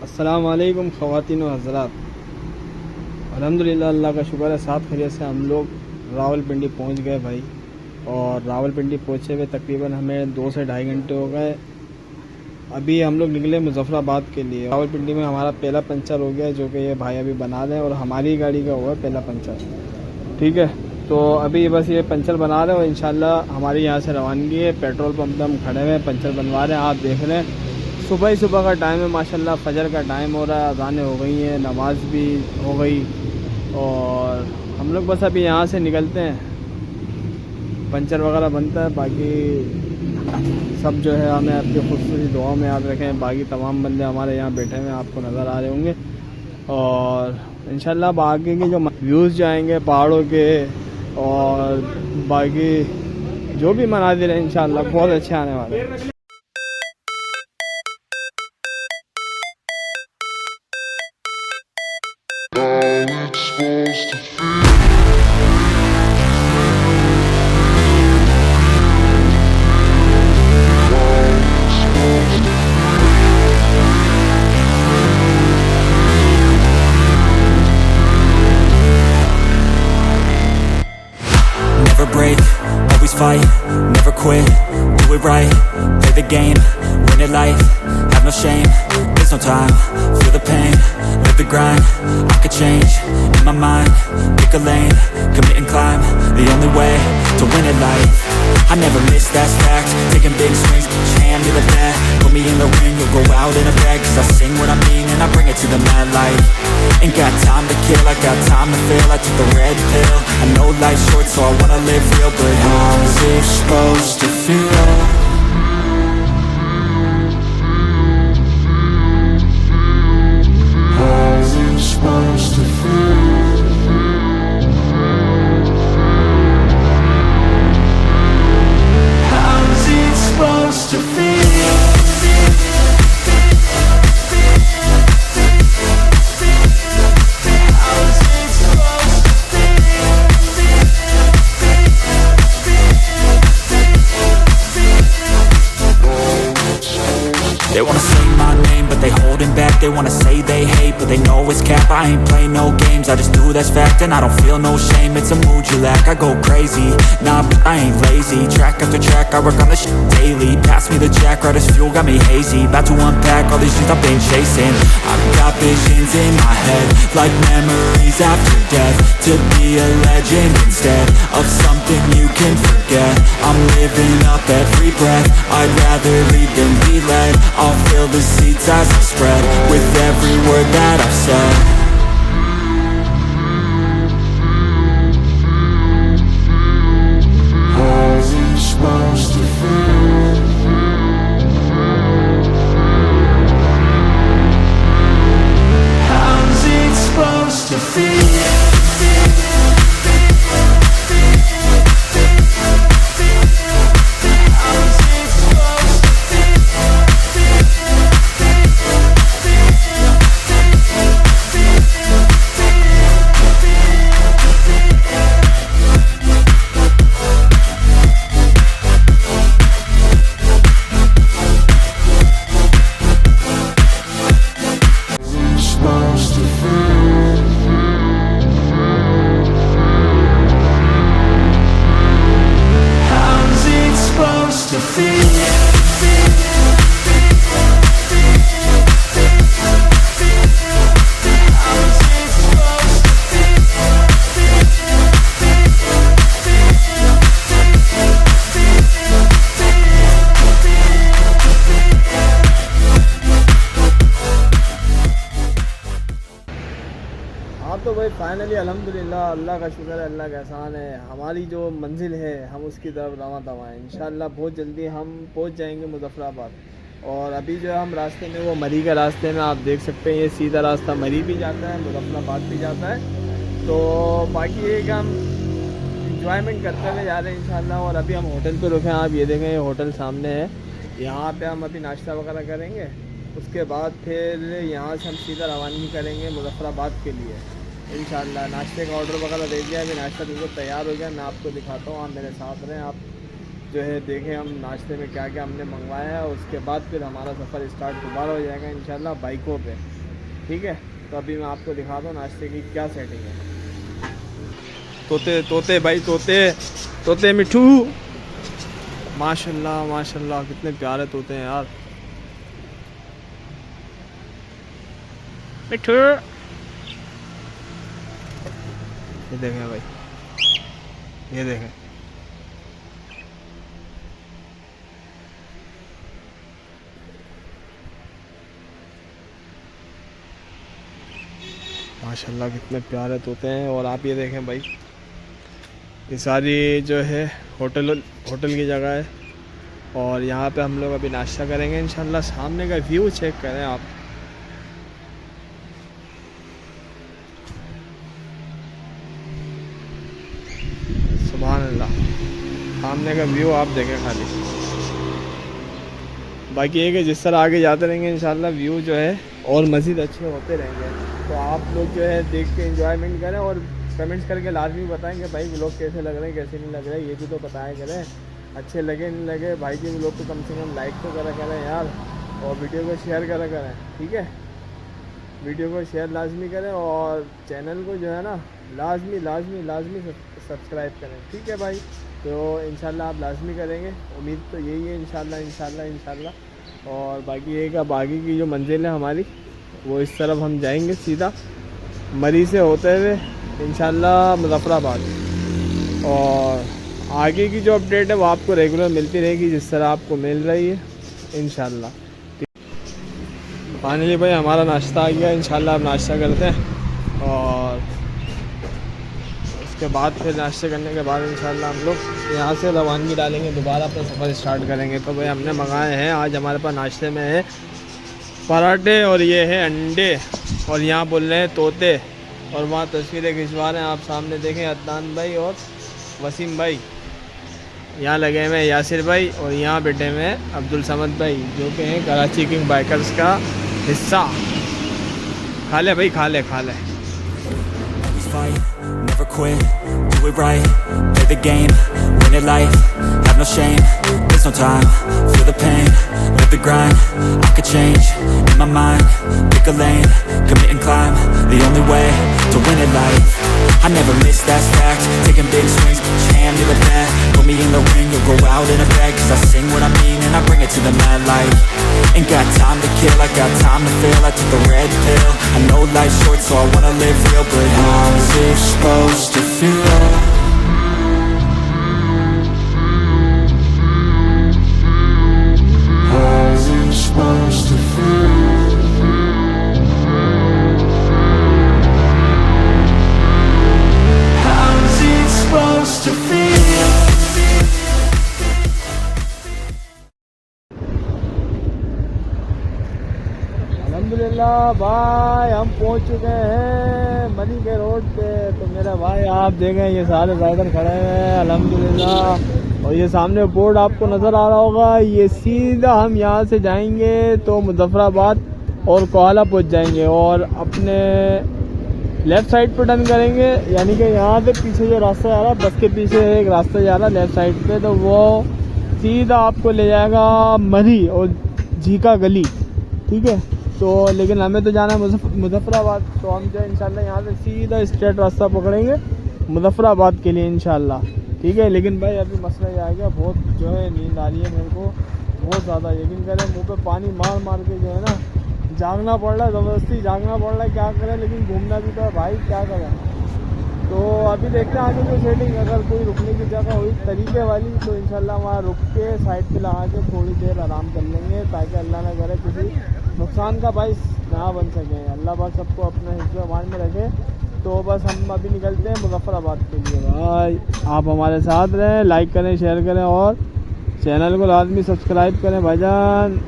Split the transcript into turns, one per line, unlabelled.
अस्सलाम वालेकुम ख़वातीन व हज़रात। अल्हम्दुलिल्लाह, अल्लाह का शुक्र है, साथ खैरियत से हम लोग रावलपिंडी पहुंच गए भाई। और रावलपिंडी पहुंचे हुए तकरीबन हमें 2 से ढाई घंटे हो गए। अभी हम लोग निकले मुजफ्फराबाद के लिए। रावलपिंडी में हमारा पहला पंचर हो गया, जो कि ये भाई अभी बना रहे हैं, और हमारी गाड़ी का हुआ पहला पंचर। ठीक है, तो अभी बस ये पंचर बना रहे हैं और इंशाल्लाह हमारी यहाँ से रवानगी है। पेट्रोल पंप पे हम खड़े हुए हैं, पंचर बनवा रहे हैं। आप देख रहे हैं सुबह ही सुबह का टाइम है माशाल्लाह, फजर का टाइम हो रहा है, अज़ानें हो गई हैं, नमाज भी हो गई। और हम लोग बस अभी यहाँ से निकलते हैं, पंचर वगैरह बनता है। बाकी सब जो है हमें अपनी खुशूसी दुआओं में याद रखें। बाकी तमाम बंदे हमारे यहाँ बैठे हुए आपको नज़र आ रहे होंगे। और इंशाल्लाह आगे के जो व्यूज़ जाएंगे पहाड़ों के और बाकी जो भी मनाजिर हैं इंशाल्लाह बहुत अच्छे आने वाले हैं।
Never break, always fight, never quit, do it right, play the game, win it life, have no shame, there's no time, feel the pain, live the grind, I could change, in my mind, pick a lane, commit and climb, the only way to win it life. I never miss, that's fact, taking big swings, each hand to the bat, put me in the ring, you'll go out in a bag, cause I sing what I mean and I bring it to the mad light. Ain't got time to kill, I got time to feel, I took the red pill, I know life's short so I wanna live real, but how's it supposed to feel? How's it supposed to feel? How's it supposed to feel? They wanna say my name, but they holding back. They wanna say they hate, but they know it's cap. I ain't play no games, I just do that's fact. And I don't feel no shame, it's a mood you lack. I go crazy, nah, but I ain't lazy. Track after track, I work on this shit daily. Pass me the jack, right as fuel, got me hazy. About to unpack all these things I've been chasing. I've got visions in my head, like memories after death. To be a legend instead of something you can forget. I'm living up every breath, I'd rather lead than be led. I'll fill the seats as I spread with every word that I've said. How's it supposed to feel? How's it supposed to feel?
तो भाई finally अल्हम्दुलिल्लाह, अल्लाह का शुक्र है, अल्लाह का एहसान है, हमारी जो मंजिल है हम उसकी तरफ रवां दवा हैं। इंशाल्लाह बहुत जल्दी हम पहुंच जाएंगे मुजफ्फराबाद। और अभी जो है हम रास्ते में वो मरी के रास्ते में आप देख सकते हैं, ये सीधा रास्ता मरी भी जाता है, मुजफ्फराबाद भी जाता है। तो बाकी एक हम इंजॉयमेंट करते हुए जा रहे हैं इंशाल्लाह। और अभी हम होटल पर रुके हैं, आप ये देखें, ये होटल सामने है, यहाँ पर हम अभी नाश्ता वगैरह करेंगे। उसके बाद फिर यहाँ से हम सीधा रवानगी करेंगे मुजफ्फराबाद के लिए इंशाल्लाह। नाश्ते का ऑर्डर वगैरह दे दिया, अभी नाश्ता बिल्कुल तैयार हो गया, मैं आपको दिखाता हूँ, आप मेरे साथ रहें। आप जो है देखें हम नाश्ते में क्या क्या हमने मंगवाया है। उसके बाद फिर हमारा सफ़र स्टार्ट दोबारा हो जाएगा इंशाल्लाह बाइकों पे, ठीक है। तो अभी मैं आपको दिखाता हूँ नाश्ते की क्या सेटिंग है। तोते तोते भाई तोते तोते मिठू, माशाल्लाह माशाल्लाह कितने प्यारे तोते हैं यार। मिठू ये देखें भाई, ये देखें माशाल्लाह कितने प्यारे तोते हैं। और आप ये देखें भाई, ये सारी जो है होटल की जगह है और यहाँ पे हम लोग अभी नाश्ता करेंगे इंशाल्लाह। सामने का व्यू चेक करें आप, सुभान अल्लाह, सामने का व्यू आप देखें खाली। बाकी ये कि जिस तरह आगे जाते रहेंगे इंशाल्लाह व्यू जो है और मज़ीद अच्छे होते रहेंगे। तो आप लोग जो है देख के एंजॉयमेंट करें और कमेंट्स करके लाजमी बताएं कि भाई व्लॉग कैसे लग रहे हैं कैसे नहीं लग रहे हैं, ये भी तो बताया करें। अच्छे लगे नहीं लगे भाई जी व्लॉग को कम से कम लाइक तो करा करें यार, और वीडियो को शेयर करा करें, ठीक है। वीडियो को शेयर लाजमी करें और चैनल को जो है ना लाजमी लाजमी लाजमी सब्सक्राइब करें, ठीक है भाई। तो इंशाल्लाह आप लाजमी करेंगे, उम्मीद तो यही है इंशाल्लाह इंशाल्लाह इंशाल्लाह। और बाकी ये कि बाकी की जो मंजिल है हमारी वो इस तरफ हम जाएंगे सीधा मरी से होते हुए इंशाल्लाह मुजफ्फराबाद, और आगे की जो अपडेट है वो आपको रेगुलर मिलती रहेगी जिस तरह आपको मिल रही है इंशाल्लाह। फाइनली भाई हमारा नाश्ता आ गया, इंशाल्लाह अब नाश्ता करते हैं और उसके बाद फिर नाश्ते करने के बाद इंशाल्लाह हम लोग यहाँ से रवानगी डालेंगे, दोबारा अपना सफ़र स्टार्ट करेंगे। तो भाई हमने मंगाए हैं आज, हमारे पास नाश्ते में है पराठे और ये है अंडे, और यहाँ बोल रहे हैं तोते, और वहाँ तस्वीरें खिंचवा रहे हैं आप सामने देखें अदनान भाई और वसीम भाई। यहाँ लगे हुए हैं यासिर भाई, और यहाँ बैठे हुए हैं अब्दुल समद भाई जो कि हैं कराची किंग बाइकर्स का हिस्सा। खा ले भाई, खा ले खा ले।
Never quit, do it right, play the game, win it life, have no shame, there's no time, feel the pain, live the grind, I could change, in my mind, pick a lane, commit and climb, the only way to win it life, I never miss, that's fact, taking big swings, put your hand to the bat, put me in the ring, you'll go out in a bag, cause I sing what I mean and I bring it to the mad light, ain't got time to kill, I got time to feel, I took the red pill, I know life's short so I wanna live real, but how's it supposed to feel? How's it supposed to feel? How's it supposed to feel?
अल्हम्दुलिल्लाह भाई हम पहुंच चुके हैं money के road पे। तो मेरा भाई आप देखें ये सारे राइडर खड़े हैं अल्हम्दुलिल्लाह, और ये सामने बोर्ड आपको नज़र आ रहा होगा, ये सीधा हम यहाँ से जाएंगे तो मुजफ्फराबाद और कोहाला पहुँच जाएंगे, और अपने लेफ़्ट साइड पर टर्न करेंगे, यानी कि यहाँ से पीछे जो रास्ता जा रहा है बस के पीछे एक रास्ता जा रहा है लेफ़्ट साइड पे, तो वो सीधा आपको ले जाएगा मरी और झीका गली, ठीक है। तो लेकिन हमें तो जाना है मुजफ्फराबाद, तो हम जो इंशाल्लाह यहाँ से सीधा स्ट्रेट रास्ता पकड़ेंगे मुजफ्फराबाद के लिए इंशाल्लाह, ठीक है। लेकिन भाई अभी मसला ये आ गया, बहुत जो है नींद आ रही है मेरे को बहुत ज़्यादा, यकीन करें मुंह पे पानी मार मार के जो है ना जागना पड़ रहा है, ज़बरदस्ती जागना पड़ रहा है, क्या करें, लेकिन घूमना भी तो है भाई, क्या करें। तो अभी देखते हैं आगे जो सेटिंग, अगर कोई रुकने की जगह हुई तरीके वाली तो इंशाल्लाह वहाँ रुक के साइड पे लगा के थोड़ी देर आराम कर लेंगे, ताकि अल्लाह ना करे किसी नुकसान का बाइस ना बन सके, अल्लाह पाक सबको अपने हिफ्ज़ अमान में रखे। तो बस हम अभी निकलते हैं मुजफ्फराबाद के लिए। भाई आप हमारे साथ रहें, लाइक करें, शेयर करें और चैनल को लाजमी सब्सक्राइब करें भाईजान।